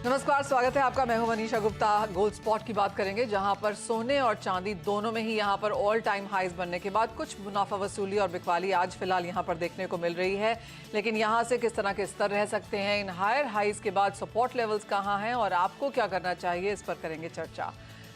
नमस्कार, स्वागत है आपका। मैं हूं मनीषा गुप्ता। गोल्ड स्पॉट की बात करेंगे, जहां पर सोने और चांदी दोनों में ही यहां पर ऑल टाइम हाईज बनने के बाद कुछ मुनाफा वसूली और बिकवाली आज फिलहाल यहां पर देखने को मिल रही है। लेकिन यहां से किस तरह के स्तर रह सकते हैं, इन हायर हाईज के बाद सपोर्ट लेवल्स कहां हैं और आपको क्या करना चाहिए, इस पर करेंगे चर्चा।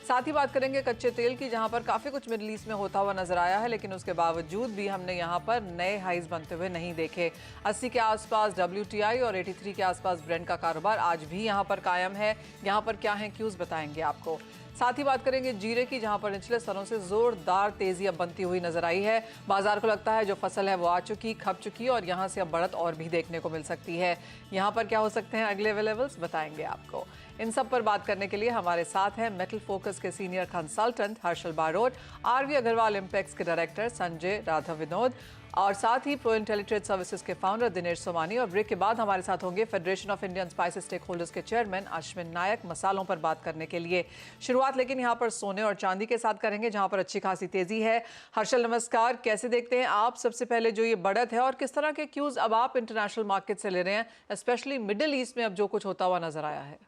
साथ ही बात करेंगे कच्चे तेल की, जहां पर काफी कुछ मिडल ईस्ट में होता हुआ नजर आया है, लेकिन उसके बावजूद भी हमने यहां पर नए हाईज बनते हुए नहीं देखे। 80 के आसपास WTI और 83 के आसपास ब्रेंट का कारोबार आज भी यहां पर कायम है। यहां पर क्या है क्यूज बताएंगे आपको। साथ ही बात करेंगे जीरे की, जहां पर निचले स्तरों से जोरदार तेजी अब बनती हुई नजर आई है। बाजार को लगता है जो फसल है वो आ चुकी, खप चुकी और यहां से अब बढ़त और भी देखने को मिल सकती है। यहां पर क्या हो सकते हैं अगले लेवल्स, बताएंगे आपको। इन सब पर बात करने के लिए हमारे साथ हैं मेटल फोकस के senior consultant Harshal Barot, RV Agarwal impex के डायरेक्टर संजय राघव विनोद और साथ ही प्रो इंटेलिट्रेड सर्विसेज के फाउंडर दिनेश सोमानी। और ब्रेक के बाद हमारे साथ होंगे federation of Indian spice stakeholders के चेयरमैन अश्विन नायक, मसालों पर बात करने के लिए। शुरुआत लेकिन यहाँ पर सोने और चांदी के साथ करेंगे, जहां पर अच्छी खासी तेजी है। हर्षल नमस्कार, कैसे देखते हैं आप सबसे पहले जो ये बढ़त है और किस तरह के क्यूज अब आप इंटरनेशनल मार्केट से ले रहे हैं, स्पेशली मिडिल ईस्ट में अब जो कुछ होता हुआ नजर आया है।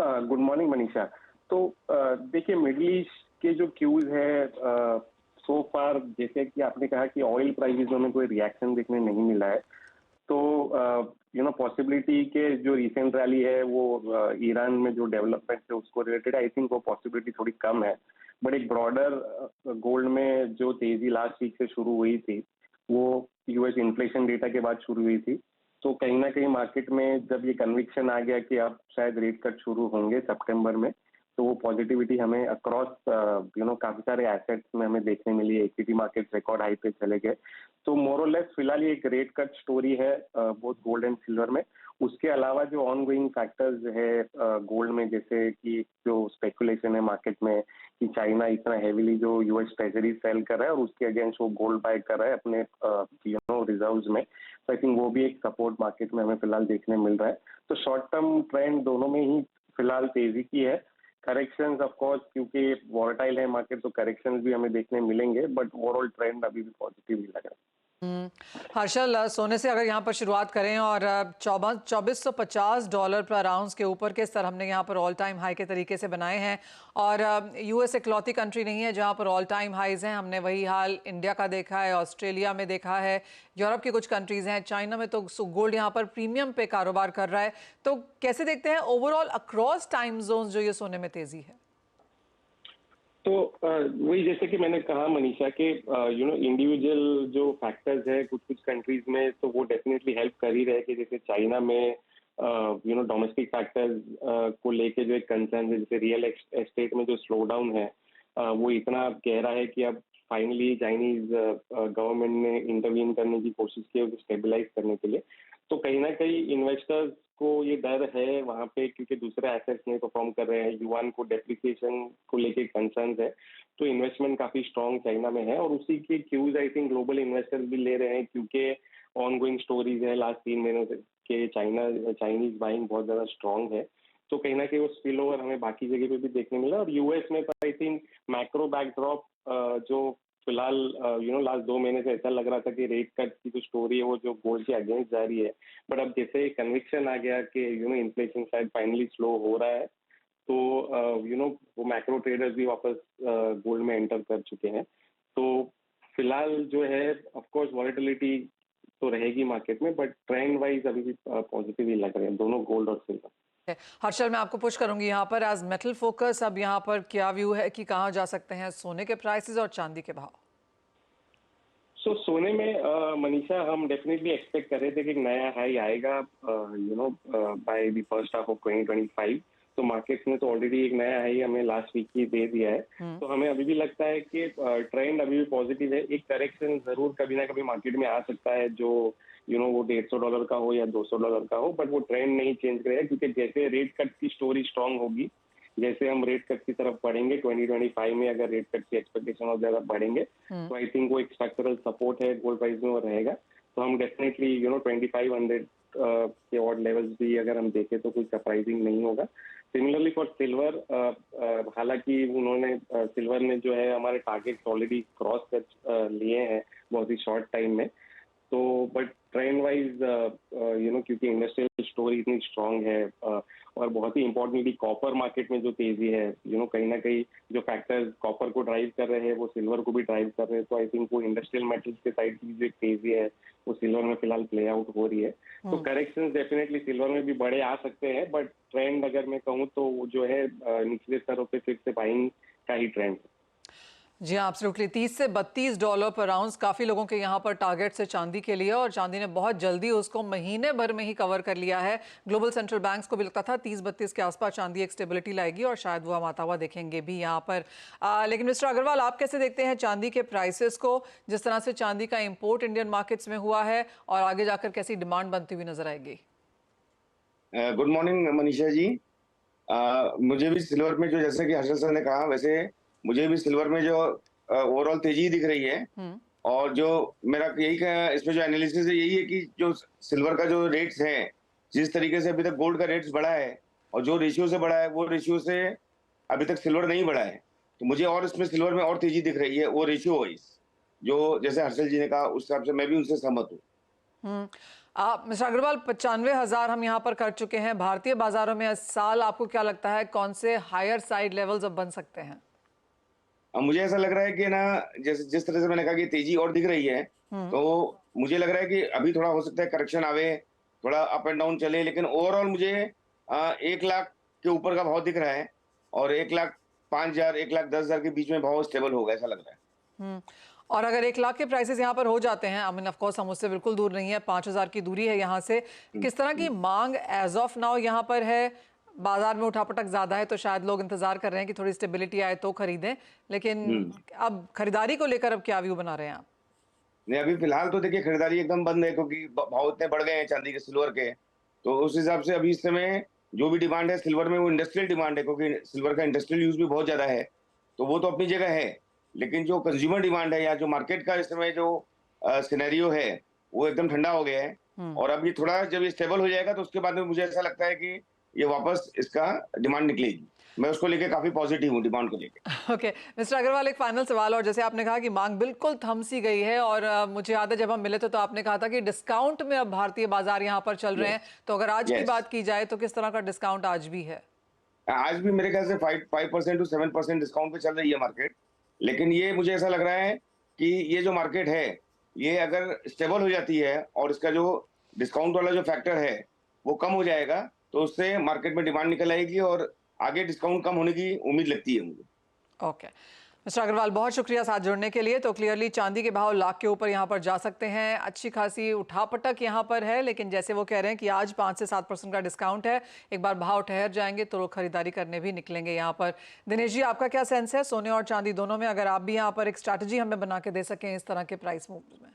Good morning Manisha. तो देखिए, मिडिल ईस्ट के जो क्यूज है सो फार, जैसे कि आपने कहा कि ऑयल प्राइसेस में कोई रिएक्शन देखने नहीं मिला है, तो पॉसिबिलिटी के जो रिसेंट रैली है वो ईरान में जो डेवलपमेंट है उसको रिलेटेड, आई थिंक वो पॉसिबिलिटी थोड़ी कम है। बट एक ब्रॉडर गोल्ड में जो तेजी लास्ट वीक से शुरू हुई थी वो US इन्फ्लेशन डेटा के बाद शुरू हुई थी। तो कहीं ना कहीं मार्केट में जब ये कन्विक्शन आ गया कि अब शायद रेट कट शुरू होंगे सितंबर में, तो वो पॉजिटिविटी हमें अक्रॉस काफी सारे एसेट्स में हमें देखने मिली। इक्विटी मार्केट रिकॉर्ड हाई पे चले गए। तो मोर और लेस फिलहाल ये एक रेट कट स्टोरी है बोथ गोल्ड एंड सिल्वर में। उसके अलावा जो ऑन गोइंग फैक्टर्स है गोल्ड में, जैसे कि जो स्पेकुलेशन है मार्केट में कि चाइना इतना हेवीली जो US ट्रेजरी सेल कर रहा है और उसके अगेंस्ट वो गोल्ड बाय कर रहा है अपने रिजर्व्स में, तो आई थिंक वो भी एक सपोर्ट मार्केट में हमें फिलहाल देखने मिल रहा है। तो शॉर्ट टर्म ट्रेंड दोनों में ही फिलहाल तेजी की है। करेक्शंस ऑफ कोर्स, क्योंकि वॉलेटाइल है मार्केट, तो करेक्शंस भी हमें देखने मिलेंगे, बट ओवरऑल ट्रेंड अभी भी पॉजिटिव ही लग रहा है। हर्षल, सोने से अगर यहाँ पर शुरुआत करें और $2450 पर आउंस के ऊपर के स्तर हमने यहाँ पर ऑल टाइम हाई के तरीके से बनाए हैं। और US इकलौती कंट्री नहीं है जहाँ पर ऑल टाइम हाईज हैं। हमने वही हाल इंडिया का देखा है, ऑस्ट्रेलिया में देखा है, यूरोप की कुछ कंट्रीज हैं, चाइना में तो गोल्ड यहाँ पर प्रीमियम पे कारोबार कर रहा है। तो कैसे देखते हैं ओवरऑल अक्रॉस टाइम जोन जो ये सोने में तेजी है? तो वही, जैसे कि मैंने कहा मनीषा के इंडिविजुअल जो फैक्टर्स है कुछ कुछ कंट्रीज में, तो वो डेफिनेटली हेल्प कर ही रहे कि जैसे चाइना में डोमेस्टिक फैक्टर्स को लेके जो एक कंसर्न है, जैसे रियल एस्टेट में जो स्लो डाउन है वो इतना गहरा है कि अब फाइनली चाइनीज गवर्नमेंट ने इंटरवीन करने की कोशिश की है स्टेबलाइज करने के लिए। तो कहीं ना कहीं इन्वेस्टर्स को ये डर है वहां पे, क्योंकि दूसरे एसेट्स नहीं परफॉर्म कर रहे हैं, युआन को डेप्रिसिएशन को लेके कंसर्न्स है, तो इन्वेस्टमेंट काफी स्ट्रांग चाइना में है। और उसी के cause I think global investors भी ले रहे हैं, क्योंकि ऑन गोइंग स्टोरीज है लास्ट 3 महीनों से कि चाइनीज बाइंग बहुत ज्यादा स्ट्रांग है। तो कहीं ना कहीं वो स्पिल ओवर हमें बाकी जगह पे भी देखने मिला। और US में तो आई थिंक मैक्रो बैकड्रॉप जो फिलहाल लास्ट 2 महीने से ऐसा लग रहा था कि रेट कट की जो स्टोरी है वो जो गोल्ड के अगेंस्ट जा रही है, बट अब जैसे कन्विक्शन आ गया कि इन्फ्लेशन शायद फाइनली स्लो हो रहा है, तो वो मैक्रो ट्रेडर्स भी वापस गोल्ड में एंटर कर चुके हैं। तो फिलहाल जो है ऑफ कोर्स वॉलेटिलिटी तो रहेगी मार्केट में, बट ट्रेंड वाइज अभी भी पॉजिटिव ही लग रहे हैं दोनों गोल्ड और सिल्वर। हर्षल, मैं आपको पुश करूंगी यहाँ पर एज मेटल फोकस, अब यहाँ पर क्या व्यू है कि कहाँ जा सकते हैं सोने के प्राइसेस और चांदी के भाव? सोने में मनीषा हम डेफिनेटली एक्सपेक्ट कर रहे थे कि एक नया हाई आएगा by the first half of 2025। तो मार्केट ने तो ऑलरेडी एक नया हाई हमें लास्ट वीक ही दे दिया है। तो हमें अभी भी लगता है कि ट्रेंड अभी भी पॉजिटिव है। एक करेक्शन जरूर कभी ना कभी मार्केट में आ सकता है, जो वो $150 का हो या $200 का हो, बट वो ट्रेंड नहीं चेंज करेगा, क्योंकि जैसे रेट कट की स्टोरी स्ट्रांग होगी, जैसे हम रेट कट की तरफ बढ़ेंगे 2025 में, अगर रेट कट की एक्सपेक्टेशन और ज्यादा बढ़ेंगे तो आई थिंक वो एक स्ट्रक्चरल सपोर्ट है गोल्ड प्राइस में वो रहेगा। तो हम डेफिनेटली 2500 के ऑड लेवल्स भी अगर हम देखें तो कोई सरप्राइजिंग नहीं होगा। सिमिलरली फॉर सिल्वर, हालांकि उन्होंने सिल्वर ने जो है हमारे टारगेट ऑलरेडी क्रॉस कर लिए हैं बहुत ही शॉर्ट टाइम में। तो बट ट्रेंड वाइज क्योंकि इंडस्ट्रियल स्टोरी इतनी स्ट्रांग है और बहुत ही इंपॉर्टेंटली कॉपर मार्केट में जो तेजी है, कहीं ना कहीं जो फैक्टर्स कॉपर को ड्राइव कर रहे हैं वो सिल्वर को भी ड्राइव कर रहे हैं। तो आई थिंक वो इंडस्ट्रियल मेटल्स के साइड की जो एक तेजी है वो सिल्वर में फिलहाल प्ले आउट हो रही है। तो करेक्शंस डेफिनेटली सिल्वर में भी बड़े आ सकते हैं, बट ट्रेंड अगर मैं कहूँ तो वो जो है निचले स्तरों पे फिर से बाइंग का ही ट्रेंड है। जी हाँ, एब्सोल्युटली। 30 से $32 पर आउंस काफ़ी लोगों के यहाँ पर टारगेट से चांदी के लिए, और चांदी ने बहुत जल्दी उसको महीने भर में ही कवर कर लिया है। ग्लोबल सेंट्रल बैंक्स को भी लगता था 30-32 के आसपास चांदी एक स्टेबिलिटी लाएगी और शायद वो हम आता हुआ देखेंगे भी यहाँ पर। लेकिन मिस्टर अग्रवाल, आप कैसे देखते हैं चांदी के प्राइसेस को, जिस तरह से चांदी का इम्पोर्ट इंडियन मार्केट्स में हुआ है, और आगे जाकर कैसी डिमांड बनती हुई नजर आएगी? Good morning Manisha ji. मुझे भी सिल्वर में जो, जैसे कि हर्षल सर ने कहा, वैसे मुझे भी सिल्वर में जो ओवरऑल तेजी दिख रही है। और जो मेरा इसमें जो एनालिसिस है यही है कि जो सिल्वर का जो रेट्स है, जिस तरीके से अभी तक गोल्ड का रेट्स बढ़ा है और जो रेशियो से बढ़ा है वो रेशियो से अभी तक सिल्वर नहीं बढ़ा है। तो मुझे और इसमें सिल्वर में और तेजी दिख रही है वो रेशियो वाइज, जो जैसे हर्षल जी ने कहा उस हिसाब से मैं भी उनसे सहमत हूँ। मिस्टर अग्रवाल, 95,000 हम यहाँ पर कर चुके हैं भारतीय बाजारों में इस साल। आपको क्या लगता है कौन से हायर साइड लेवल्स अब बन सकते हैं? मुझे ऐसा लग रहा है कि ना, जैसे जिस तरह से मैंने कहा कि तेजी और दिख रही है, तो मुझे लग रहा है कि अभी थोड़ा हो सकता है करेक्शन आवे, थोड़ा अप एंड डाउन चले, लेकिन ओवरऑल मुझे 1 लाख के ऊपर का भाव दिख रहा है और 1,05,000 1,10,000 के बीच में भाव स्टेबल होगा ऐसा लग रहा है। और अगर 1 लाख के प्राइसेस यहाँ पर हो जाते हैं, आई मीन ऑफ कोर्स हम उससे बिल्कुल दूर नहीं है, 5,000 की दूरी है यहाँ से, किस तरह की मांग एज ऑफ नाउ यहाँ पर है? बाजार में उठापटक ज्यादा है तो शायद लोग इंतजार कर रहे हैं कि थोड़ी स्टेबिलिटी आए तो खरीदें, लेकिन अब खरीदारी को लेकर अब क्या व्यू बना रहे हैं आप? नहीं, अभी फिलहाल तो देखिए खरीदारी एकदम बंद है, क्योंकि भाव इतने बढ़ गए हैं चांदी के, सिल्वर के। तो उस हिसाब से अभी इस समय जो भी डिमांड है सिल्वर में वो इंडस्ट्रियल डिमांड है, क्योंकि सिल्वर का इंडस्ट्रियल यूज भी बहुत ज्यादा है, तो वो तो अपनी जगह है। लेकिन जो कंज्यूमर डिमांड है या जो मार्केट का इस समय जो सिनेरियो है वो एकदम ठंडा हो गया है। और अब ये थोड़ा जब ये स्टेबल हो जाएगा तो उसके बाद में मुझे ऐसा लगता है कि ये वापस इसका डिमांड निकलेगी। मैं उसको लेके काफी पॉजिटिव हूँ, डिमांड को लेके। ओके मिस्टर अग्रवाल, एक फाइनल सवाल, और जैसे आपने कहा कि मांग बिल्कुल थम सी गई है, और मुझे याद है जब हम मिले थे तो आपने कहा था कि डिस्काउंट में अब भारतीय बाजार यहाँ पर चल रहे हैं, तो अगर आज की बात की जाए तो किस तरह का डिस्काउंट आज भी है? आज भी मेरे ख्याल से 5% to 7% डिस्काउंट पे चल रही है मार्केट। लेकिन ये मुझे ऐसा लग रहा है कि ये जो मार्केट है ये अगर स्टेबल हो जाती है और इसका जो डिस्काउंट वाला जो फैक्टर है वो कम हो जाएगा, तो उससे मार्केट में डिमांड निकल आएगी और आगे डिस्काउंट कम होने की उम्मीद लगती है मुझे। ओके मिस्टर अग्रवाल, बहुत शुक्रिया साथ जुड़ने के लिए। तो क्लियरली चांदी के भाव लाख के ऊपर यहाँ पर जा सकते हैं, अच्छी खासी उठापटक यहाँ पर है, लेकिन जैसे वो कह रहे हैं कि आज 5 से 7% का डिस्काउंट है, एक बार भाव ठहर जाएंगे तो लोग खरीदारी करने भी निकलेंगे यहाँ पर। दिनेश जी, आपका क्या सेंस है सोने और चांदी दोनों में? अगर आप भी यहाँ पर एक स्ट्रैटेजी हमें बना के दे सकें इस तरह के प्राइस मूव्स में।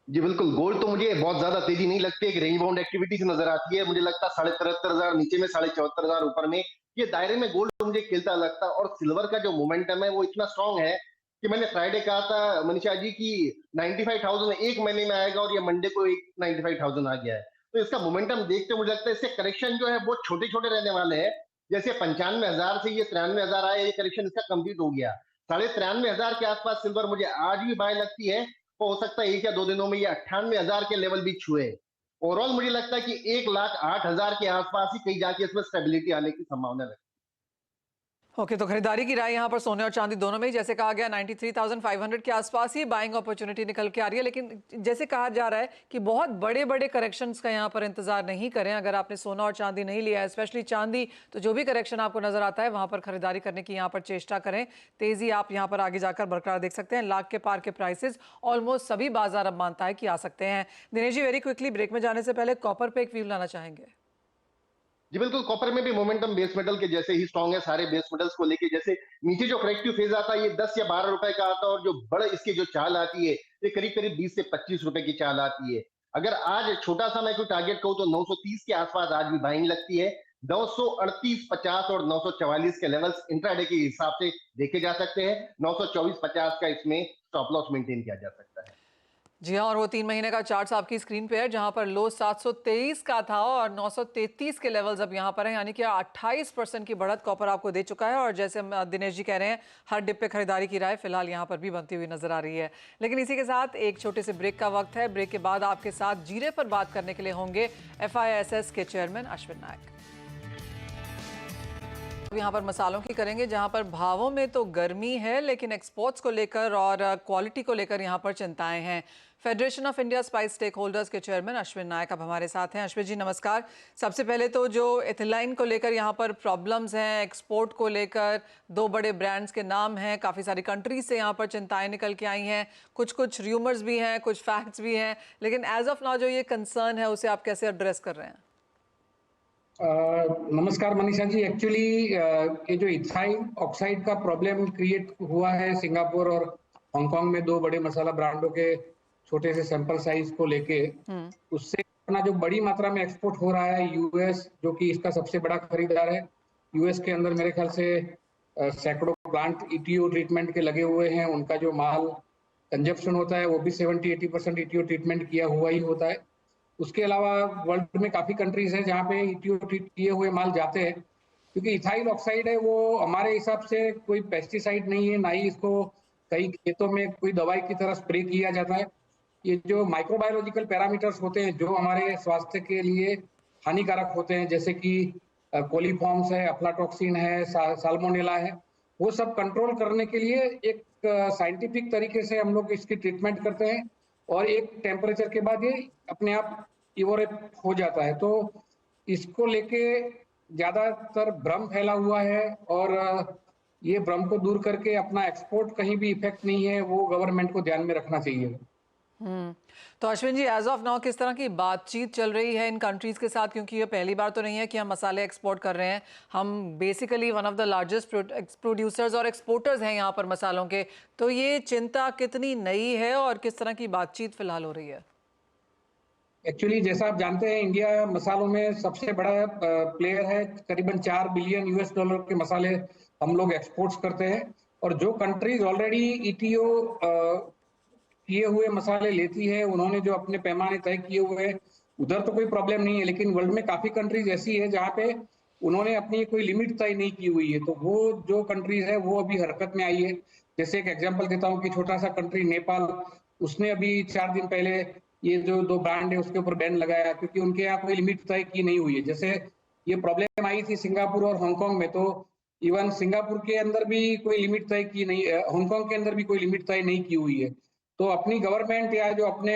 जी बिल्कुल, गोल्ड तो मुझे बहुत ज्यादा तेजी नहीं लगती है, एक रेंज बाउंड एक्टिविटी से नजर आती है। मुझे लगता है 73,500 नीचे में 74,500 ऊपर में, ये दायरे में गोल्ड मुझे खेलता लगता है। और सिल्वर का जो मोमेंटम है वो इतना स्ट्रांग है कि मैंने फ्राइडे कहा था मनीषा जी की 95,000 एक महीने में आएगा, और ये मंडे को 95,000 आ गया है। तो इसका मोमेंटम देखते मुझे लगता है इससे करेक्शन जो है वो छोटे छोटे रहने वाले हैं। जैसे 95,000 से ये 93,000 आया, ये करेक्शन इसका कंप्लीट हो गया। 93,500 के आसपास सिल्वर मुझे आज भी बाय लगती है, तो हो सकता है 1 या 2 दिनों में ये 98,000 के लेवल भी छुए। ओवरऑल मुझे लगता है कि 1,08,000 के आसपास ही कहीं जाके इसमें स्टेबिलिटी आने की संभावना है। ओके तो खरीदारी की राय यहाँ पर सोने और चांदी दोनों में ही, जैसे कहा गया 93,500 के आसपास ही बाइंग अपॉर्चुनिटी निकल के आ रही है, लेकिन जैसे कहा जा रहा है कि बहुत बड़े बड़े करेक्शंस का यहाँ पर इंतजार नहीं करें। अगर आपने सोना और चांदी नहीं लिया है, स्पेशली चांदी, तो जो भी करेक्शन आपको नजर आता है वहां पर खरीदारी करने की यहाँ पर चेष्टा करें। तेजी आप यहाँ पर आगे जाकर बरकरार देख सकते हैं। लाख के पार के प्राइसेस ऑलमोस्ट सभी बाजार अब मानता है कि आ सकते हैं। Dinesh ji, very quickly break में जाने से पहले कॉपर पे एक व्यू लाना चाहेंगे? जी बिल्कुल, कॉपर में भी मोमेंटम बेस मेटल के जैसे ही स्ट्रांग है सारे बेस मेटल्स को लेके। जैसे नीचे जो करेक्टिव फेज आता है ये 10 या 12 रुपए का आता है, और जो बड़ा इसकी जो चाल आती है ये करीब करीब 20 से 25 रुपए की चाल आती है। अगर आज छोटा सा मैं कोई टारगेट कहूँ तो 930 के आसपास आज भी बाइंग लगती है। 938.50 और 944 के लेवल्स इंट्राडे के हिसाब से देखे जा सकते हैं। 924.50 का इसमें स्टॉप लॉस मेंटेन किया जा सकता है। जी हाँ, और वो 3 महीने का चार्ट आपकी स्क्रीन पे है, जहां पर लो 723 का था और 933 के लेवल्स अब यहां पर हैं, यानी कि 28% की बढ़त कॉपर आपको दे चुका है। और जैसे हम दिनेश जी कह रहे हैं, हर डिप पे खरीदारी की राय फिलहाल यहां पर भी बनती हुई नजर आ रही है। लेकिन इसी के साथ एक छोटे से ब्रेक का वक्त है। ब्रेक के बाद आपके साथ जीरे पर बात करने के लिए होंगे FISS के चेयरमैन अश्विन नायक। यहाँ पर मसालों की करेंगे, जहां पर भावों में तो गर्मी है, लेकिन एक्सपोर्ट्स को लेकर और क्वालिटी को लेकर यहाँ पर चिंताएं हैं। Federation of India spice stakeholders के चेयरमैन अश्विन नायक अब हमारे साथ हैं। अश्विन जी नमस्कार। सबसे पहले तो जो एथिलाइन को लेकर यहाँ पर प्रॉब्लम्स हैं, एक्सपोर्ट को लेकर दो बड़े ब्रांड्स के नाम हैं, काफ़ी सारी कंट्रीज से यहाँ पर चिंताएं निकल के आई हैं, कुछ र्यूमर्स भी हैं, कुछ फैक्ट्स भी हैं, लेकिन एज ऑफ नाउ जो ये कंसर्न है उसे आप कैसे एड्रेस कर रहे हैं? नमस्कार मनीषा जी। एक्चुअली ये जो इथाइल ऑक्साइड का प्रॉब्लम क्रिएट हुआ है सिंगापुर और हांगकांग में दो बड़े मसाला ब्रांडों के छोटे से सैंपल साइज को लेके, उससे अपना जो बड़ी मात्रा में एक्सपोर्ट हो रहा है यूएस, जो कि इसका सबसे बड़ा खरीदार है। यूएस के अंदर मेरे ख्याल से सैकड़ों प्लांट ETO ट्रीटमेंट के लगे हुए हैं। उनका जो माल कंजप्शन होता है वो भी 70-80% ETO ट्रीटमेंट किया हुआ ही होता है। उसके अलावा वर्ल्ड में काफी कंट्रीज हैं जहाँ पे ETO ट्रीट किए हुए माल जाते हैं, क्योंकि इथाइल ऑक्साइड है वो हमारे हिसाब से कोई पेस्टिसाइड नहीं है, ना ही इसको कई खेतों में कोई दवाई की तरह स्प्रे किया जाता है। ये जो माइक्रोबायोलॉजिकल पैरामीटर्स होते हैं जो हमारे स्वास्थ्य के लिए हानिकारक होते हैं, जैसे कि कोलीफॉर्म्स है, अफ्लाटॉक्सिन है, साल्मोनेला है, वो सब कंट्रोल करने के लिए एक साइंटिफिक तरीके से हम लोग इसकी ट्रीटमेंट करते हैं और एक टेम्परेचर के बाद ये अपने आप इवोरेट हो जाता है। तो इसको लेके ज्यादातर भ्रम फैला हुआ है और ये भ्रम को दूर करके अपना एक्सपोर्ट कहीं भी इफेक्ट नहीं है, वो गवर्नमेंट को ध्यान में रखना चाहिए। तो अश्विन जी, एज ऑफ नाउ किस तरह की बातचीत चल रही है इन कंट्रीज के साथ? क्योंकि ये पहली बार तो नहीं है कि हम मसाले एक्सपोर्ट कर रहे हैं। हम basically one of the largest producers और एक्सपोर्टर्स हैं यहाँ पर मसालों के। तो ये चिंता कितनी नई है और किस तरह की बातचीत फिलहाल हो रही है? एक्चुअली जैसा आप जानते हैं, इंडिया मसालों में सबसे बड़ा प्लेयर है। करीबन $4 बिलियन के मसाले हम लोग एक्सपोर्ट्स करते हैं। और जो कंट्रीज ऑलरेडी ETO किए हुए मसाले लेती है, उन्होंने जो अपने पैमाने तय किए हुए हैं, उधर तो कोई प्रॉब्लम नहीं है। लेकिन वर्ल्ड में काफी कंट्रीज ऐसी है जहाँ पे उन्होंने अपनी कोई लिमिट तय नहीं की हुई है, तो वो जो कंट्रीज है वो अभी हरकत में आई है। जैसे एक एग्जांपल देता हूँ कि छोटा सा कंट्री नेपाल, उसने अभी 4 दिन पहले ये जो दो ब्रांड है उसके ऊपर बैन लगाया, क्योंकि उनके यहाँ कोई लिमिट तय की नहीं हुई है। जैसे ये प्रॉब्लम आई थी सिंगापुर और हांगकांग में, तो इवन सिंगापुर के अंदर भी कोई लिमिट तय की नहीं, हांगकांग के अंदर भी कोई लिमिट तय नहीं की हुई है। तो अपनी गवर्नमेंट या जो अपने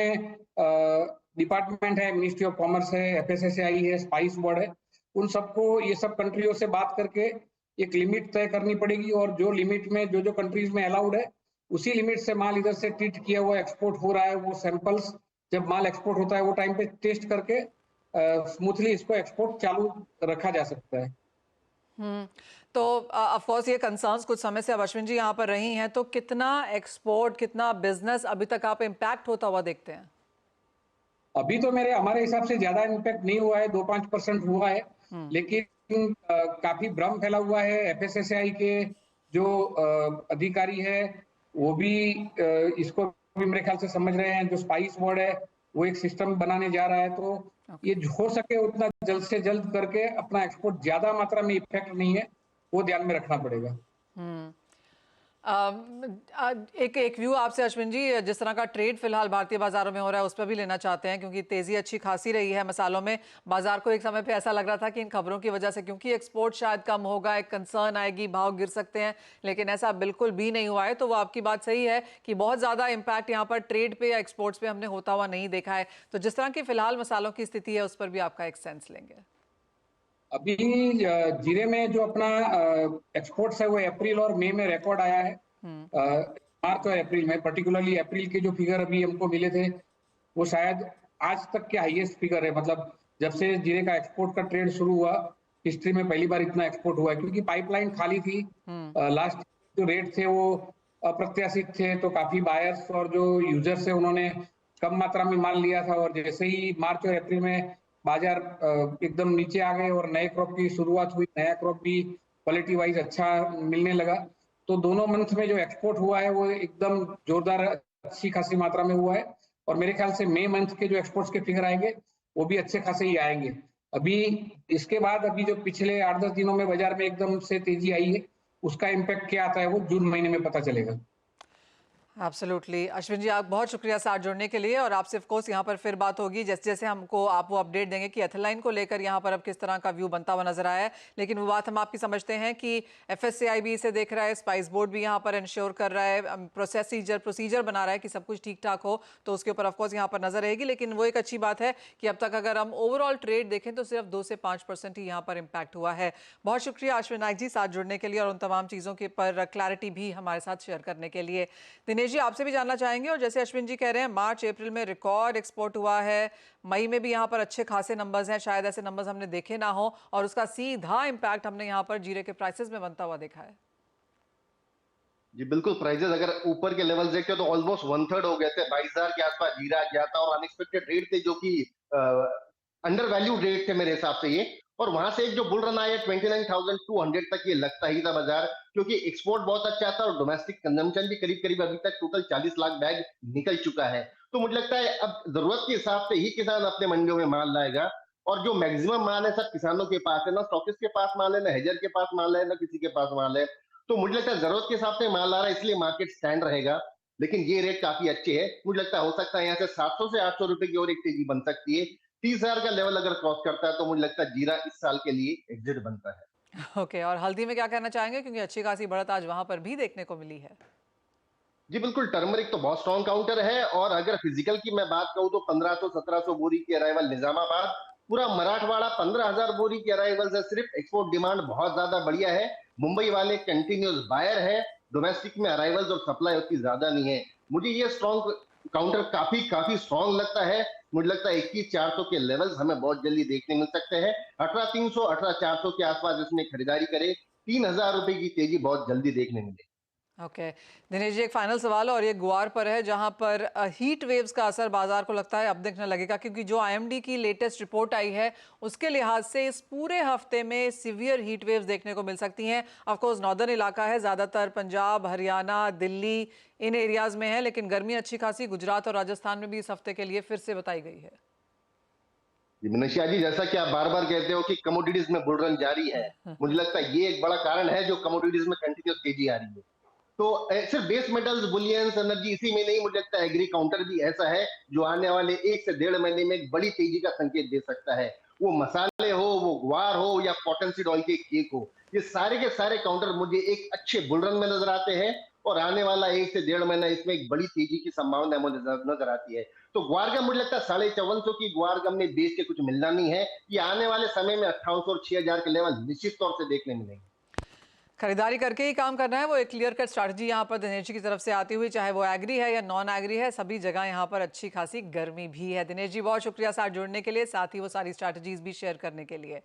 डिपार्टमेंट है, मिनिस्ट्री ऑफ कॉमर्स है, FSSAI है, स्पाइस बोर्ड है, उन सबको ये सब कंट्रियों से बात करके एक लिमिट तय करनी पड़ेगी। और जो लिमिट में जो कंट्रीज में अलाउड है, उसी लिमिट से माल इधर से ट्रीट किया हुआ एक्सपोर्ट हो रहा है। वो सैंपल्स जब माल एक्सपोर्ट होता है वो टाइम पे टेस्ट करके स्मूथली इसको एक्सपोर्ट चालू रखा जा सकता है। तो ऑफ कोर्स ये कंसर्न्स कुछ समय से अब अश्विन जी यहाँ पर रही हैं, तो कितना एक्सपोर्ट, कितना बिजनेस अभी तक आप इम्पैक्ट होता हुआ देखते हैं? अभी तो हमारे हिसाब से ज्यादा इम्पैक्ट नहीं हुआ है, 2-5% हुआ है। लेकिन काफी भ्रम फैला हुआ है। FSSAI के जो अधिकारी है वो भी इसको भी मेरे ख्याल से समझ रहे हैं। जो स्पाइस बोर्ड है वो एक सिस्टम बनाने जा रहा है, तो ये हो सके उतना जल्द से जल्द करके अपना एक्सपोर्ट ज्यादा मात्रा में इफेक्ट नहीं है वो ध्यान में रखना पड़ेगा। एक व्यू आपसे अश्विन जी, जिस तरह का ट्रेड फिलहाल भारतीय बाजारों में हो रहा है उस पर भी लेना चाहते हैं, क्योंकि तेजी अच्छी खासी रही है मसालों में। बाजार को एक समय पे ऐसा लग रहा था कि इन खबरों की वजह से, क्योंकि एक्सपोर्ट शायद कम होगा, एक कंसर्न आएगी, भाव गिर सकते हैं, लेकिन ऐसा बिल्कुल भी नहीं हुआ है। तो वो आपकी बात सही है कि बहुत ज्यादा इम्पैक्ट यहाँ पर ट्रेड पे या एक्सपोर्ट्स पे हमने होता हुआ नहीं देखा है। तो जिस तरह की फिलहाल मसालों की स्थिति है उस पर भी आपका एक सेंस लेंगे। अभी जीरे में जो अपना एक्सपोर्ट्स है वो अप्रैल और मई में रिकॉर्ड आया है। मार्च और अप्रैल में, पर्टिकुलरली अप्रैल के जो फिगर अभी हमको मिले थे वो शायद आज तक के हाईएस्ट फिगर है। मतलब जब से जीरे का एक्सपोर्ट का ट्रेड शुरू हुआ, हिस्ट्री में पहली बार इतना एक्सपोर्ट हुआ है, क्योंकि पाइपलाइन खाली थी। लास्ट जो रेट थे वो अप्रत्याशित थे, तो काफी बायर्स और जो यूजर्स है उन्होंने कम मात्रा में माल लिया था। और जैसे ही मार्च और अप्रैल में बाजार एकदम नीचे आ गए और नए क्रॉप की शुरुआत हुई, नया क्रॉप भी क्वालिटी वाइज अच्छा मिलने लगा, तो दोनों मंथ में जो एक्सपोर्ट हुआ है वो एकदम जोरदार अच्छी खासी मात्रा में हुआ है। और मेरे ख्याल से मई मंथ के जो एक्सपोर्ट्स के फिगर आएंगे वो भी अच्छे खासे ही आएंगे। अभी इसके बाद अभी जो पिछले 8-10 दिनों में बाजार में एकदम से तेजी आई है, उसका इम्पैक्ट क्या आता है वो जून महीने में पता चलेगा। एब्सोल्युटली। अश्विन जी, आप बहुत शुक्रिया साथ जुड़ने के लिए, और आपसे ऑफ कोर्स यहाँ पर फिर बात होगी जैसे जैसे हमको आप वो अपडेट देंगे कि एथिलाइन को लेकर यहाँ पर अब किस तरह का व्यू बनता हुआ नजर आया है। लेकिन वो बात हम आपकी समझते हैं कि FSCI भी इसे देख रहा है, स्पाइस बोर्ड भी यहाँ पर इंश्योर कर रहा है, प्रोसीजर बना रहा है कि सब कुछ ठीक ठाक हो, तो उसके ऊपर ऑफकोर्स यहाँ पर नजर रहेगी। लेकिन वो एक अच्छी बात है कि अब तक अगर हम ओवरऑल ट्रेड देखें तो सिर्फ 2 से 5% ही यहाँ पर इम्पैक्ट हुआ है। बहुत शुक्रिया अश्विन नाइक जी साथ जुड़ने के लिए और उन तमाम चीज़ों के पर क्लैरिटी भी हमारे साथ शेयर करने के लिए। दिनेश जी, आपसे भी जानना चाहेंगे, और जैसे अश्विन जी कह रहे हैं मार्च अप्रैल में रिकॉर्ड एक्सपोर्ट हुआ है, मई में भी यहाँ पर अच्छे खासे नंबर्स हैं, शायद ऐसे नंबर्स हमने देखे ना हो, और उसका सीधा इम्पैक्ट हमने यहाँ पर जीरे के प्राइसेस में बनता हुआ देखा है। जी बिल्कुल, प्राइजेस अगर ऊपर के लेवल देखें तो ऑलमोस्ट 1/3 हो गए थे, 22,000 के आसपास जीरा गया था, और अनएक्सपेक्टेड रेट थे जो कि अंडर वैल्यू रेट थे मेरे हिसाब से ये। और वहां से एक जो बुल रन आया 29,200 तक, ये लगता ही था बाजार, क्योंकि एक्सपोर्ट बहुत अच्छा था और डोमेस्टिक कंजम्पशन भी करीब करीब अभी तक टोटल 40 लाख बैग निकल चुका है। तो मुझे लगता है अब जरूरत के हिसाब से ही किसान अपने मंडियों में माल लाएगा, और जो मैक्सिमम माल है सब किसानों के पास है, ना स्टॉकिस्ट के पास माल है, ना हेजर के पास माल है, ना किसी के पास माल है। तो मुझे लगता है जरूरत के हिसाब से माल आ रहा है, इसलिए मार्केट स्टैंड रहेगा। लेकिन ये रेट काफी अच्छे है, मुझे लगता है हो सकता है यहाँ से 700 से 800 रुपए की और एक तेजी बन सकती है। 30,000 का लेवल अगर क्रॉस करता है तो मुझे लगता है जीरा इस साल के लिए एग्जिट बनता है। ओके, और हल्दी में क्या कहना चाहेंगे, क्योंकि अच्छी खासी बढ़त आज वहां पर भी देखने को मिली है। जी बिल्कुल, टर्मरिक तो बहुत स्ट्रॉन्ग काउंटर है, और अगर फिजिकल की मैं बात कहूँ तो 1500-1700 बोरी की अराइवल निजामाबाद, पूरा मराठवाड़ा 15,000 बोरी की अराइवल है। सिर्फ एक्सपोर्ट डिमांड बहुत ज्यादा बढ़िया है, मुंबई वाले कंटिन्यूस बायर है, डोमेस्टिक में अराइवल्स और सप्लाई उतनी ज्यादा नहीं है। मुझे ये स्ट्रॉन्ग काउंटर काफी स्ट्रॉन्ग लगता है। मुझे लगता है 21,400 के लेवल्स हमें बहुत जल्दी देखने मिल सकते हैं। 18,300 18,400 के आसपास इसमें खरीदारी करें, 3,000 रुपए की तेजी बहुत जल्दी देखने मिलेगी। ओके दिनेश जी, एक फाइनल सवाल और ये गुआर पर है, जहां पर हीट वेव्स का असर बाजार को लगता है अब देखने लगेगा, क्योंकि जो IMD की लेटेस्ट रिपोर्ट आई है उसके लिहाज से इस पूरे हफ्ते में सीवियर हीट वेव्स देखने को मिल सकती हैं। ऑफ कोर्स नॉर्दर्न इलाका है, ज़्यादातर पंजाब, हरियाणा, दिल्ली इन एरियाज में है, लेकिन गर्मी अच्छी खासी गुजरात और राजस्थान में भी इस हफ्ते के लिए फिर से बताई गई है। मनीषा जी, जैसा कि आप बार बार कहते हो कि कमोडिटीज में बुल रन जारी है, मुझे लगता है ये एक बड़ा कारण है जो कमोडिटीज में कंटिन्यूस तेजी आ रही है। तो सिर्फ बेस मेटल्स, बुलियंस, एनर्जी इसी में नहीं, मुझे लगता है एग्री काउंटर भी ऐसा है जो आने वाले 1 से 1.5 महीने में एक बड़ी तेजी का संकेत दे सकता है। वो मसाले हो, वो ग्वार हो, या कॉटनसीड ऑयल के केक हो, ये सारे के सारे काउंटर मुझे एक अच्छे बुल रन में नजर आते हैं, और आने वाला 1 से 1.5 महीना इसमें एक बड़ी तेजी की संभावना मुझे नजर आती है। तो ग्वार का मुझे लगता है 5450 की ग्वार का हमने बेच के कुछ मिलना नहीं है, ये आने वाले समय में 5800 और 6000 के लेवल निश्चित तौर से देखने मिलेंगे। खरीदारी करके ही काम करना है, वो एक क्लियर कट स्ट्रैटेजी यहाँ पर दिनेश जी की तरफ से आती हुई, चाहे वो एग्री है या नॉन एग्री है, सभी जगह यहाँ पर अच्छी खासी गर्मी भी है। दिनेश जी बहुत शुक्रिया साथ जुड़ने के लिए, साथ ही वो सारी स्ट्रैटेजीज भी शेयर करने के लिए।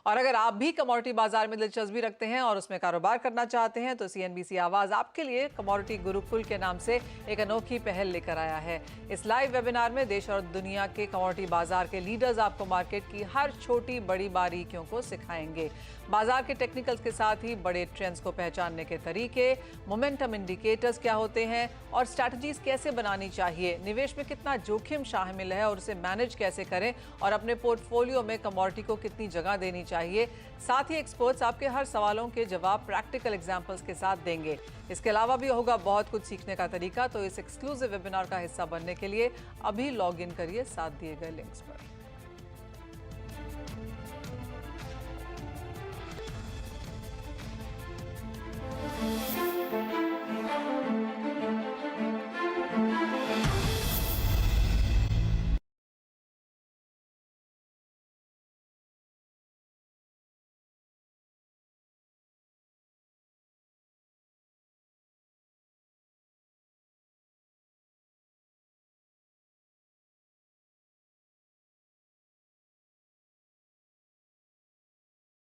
और अगर आप भी कमोडिटी बाजार में दिलचस्पी रखते हैं और उसमें कारोबार करना चाहते हैं तो CNBC आवाज आपके लिए कमोडिटी गुरुकुल के नाम से एक अनोखी पहल लेकर आया है। इस लाइव वेबिनार में देश और दुनिया के कमोडिटी बाजार के लीडर्स आपको मार्केट की हर छोटी बड़ी बारीकियों को सिखाएंगे। बाजार के टेक्निकल्स के साथ ही बड़े ट्रेंड्स को पहचानने के तरीके, मोमेंटम इंडिकेटर्स क्या होते हैं और स्ट्रैटेजीज कैसे बनानी चाहिए, निवेश में कितना जोखिम शामिल है और उसे मैनेज कैसे करें, और अपने पोर्टफोलियो में कमोडिटी को कितनी जगह देनी चाहिए। साथ ही एक्सपर्ट्स आपके हर सवालों के जवाब प्रैक्टिकल एग्जांपल्स के साथ देंगे। इसके अलावा भी होगा बहुत कुछ सीखने का तरीका। तो इस एक्सक्लूसिव वेबिनार का हिस्सा बनने के लिए अभी लॉग इन करिए साथ दिए गए लिंक्स पर।